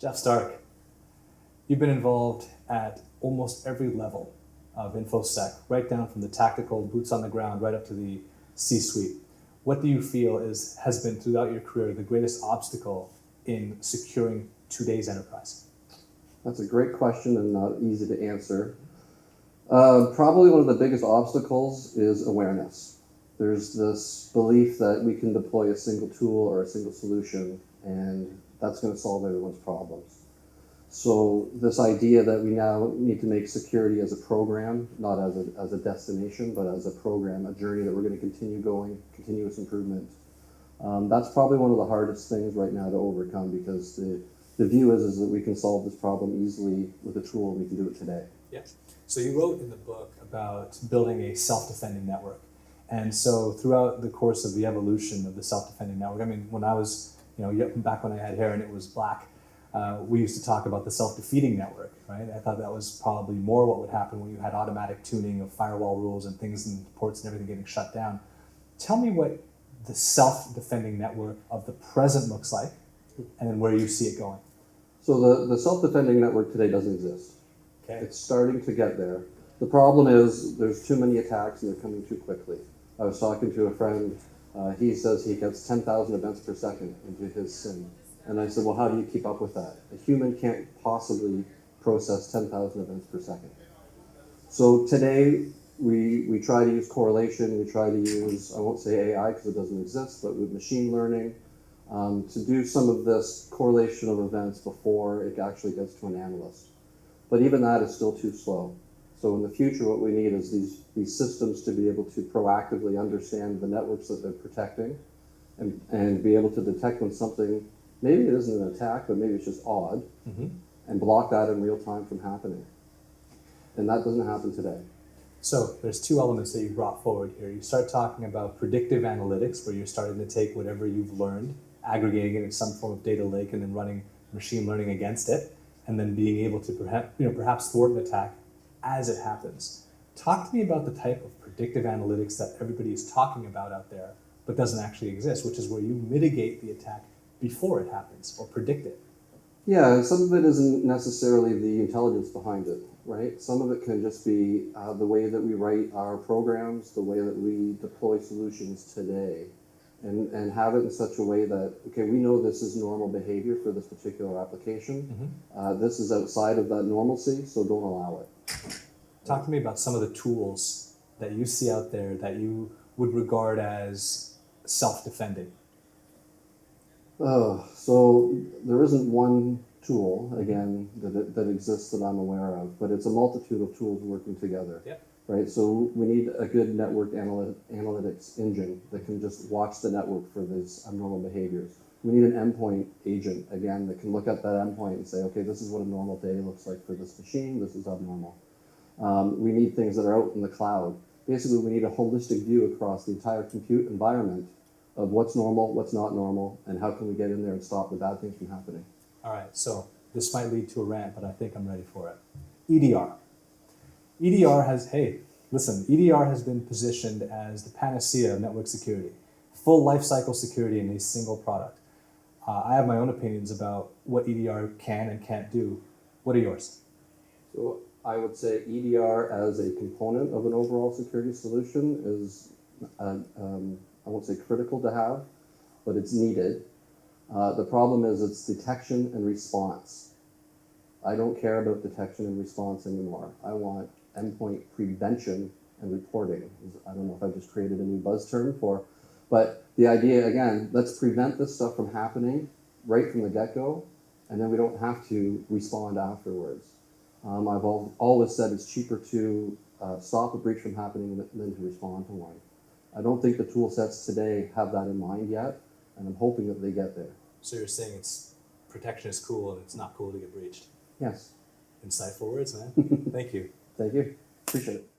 Jeff Stark, you've been involved at almost every level of InfoSec, right down from the tactical boots on the ground right up to the C-suite. What do you feel has been throughout your career the greatest obstacle in securing today's enterprise? That's a great question and not easy to answer. Probably one of the biggest obstacles is awareness. There's this belief that we can deploy a single tool or a single solution and that's going to solve everyone's problems. So this idea that we now need to make security as a program, not as a destination, but as a program, a journey that we're going to continue going, continuous improvement. That's probably one of the hardest things right now to overcome because the view is that we can solve this problem easily with a tool and we can do it today. Yes. So you wrote in the book about building a self-defending network. And so throughout the course of the evolution of the self-defending network, I mean, when I was, back when I had hair and it was black, we used to talk about the self-defeating network, right? I thought that was probably more what would happen when you had automatic tuning of firewall rules and things and ports and everything getting shut down. Tell me what the self-defending network of the present looks like and then where you see it going. So the self-defending network today doesn't exist. Okay. It's starting to get there. The problem is there's too many attacks and they're coming too quickly. I was talking to a friend, he says he gets 10,000 events per second into his SIM. And I said, well, how do you keep up with that? A human can't possibly process 10,000 events per second. So today, we try to use correlation, we try to use, I won't say AI because it doesn't exist, but with machine learning, to do some of this correlation of events before it actually gets to an analyst. But even that is still too slow. So in the future, what we need is these systems to be able to proactively understand the networks that they're protecting and be able to detect when something, maybe it isn't an attack, but maybe it's just odd, and block that in real time from happening. And that doesn't happen today. So there's two elements that you brought forward here. You start talking about predictive analytics, where you're starting to take whatever you've learned, aggregating it in some form of data lake, and then running machine learning against it, and then being able to perhaps thwart an attack as it happens. Talk to me about the type of predictive analytics that everybody is talking about out there, but doesn't actually exist, which is where you mitigate the attack before it happens or predict it. Yeah, some of it isn't necessarily the intelligence behind it, right? Some of it can just be the way that we write our programs, the way that we deploy solutions today, and have it in such a way that, okay, we know this is normal behavior for this particular application. This is outside of that normalcy, so don't allow it. Talk to me about some of the tools that you see out there that you would regard as self-defending. So there isn't one tool, again, that exists that I'm aware of, but it's a multitude of tools working together. Yep. Right, so we need a good network analytics engine that can just watch the network for these abnormal behaviors. We need an endpoint agent, again, that can look at that endpoint and say, okay, this is what a normal day looks like for this machine, this is abnormal. We need things that are out in the cloud. Basically, we need a holistic view across the entire compute environment of what's normal, what's not normal, and how can we get in there and stop the bad things from happening. All right, so this might lead to a rant, but I think I'm ready for it. EDR. EDR has been positioned as the panacea of network security, full lifecycle security in a single product. I have my own opinions about what EDR can and can't do. What are yours? So I would say EDR as a component of an overall security solution is, I won't say critical to have, but it's needed. The problem is it's detection and response. I don't care about detection and response anymore. I want endpoint prevention and reporting. I don't know if I just created a new buzz term for, but the idea, again, let's prevent this stuff from happening right from the get-go, and then we don't have to respond afterwards. I've always said it's cheaper to stop a breach from happening than to respond to one. I don't think the tool sets today have that in mind yet, and I'm hoping that they get there. So you're saying protection is cool and it's not cool to get breached? Yes. Insightful words, man. Thank you. Thank you. Appreciate it.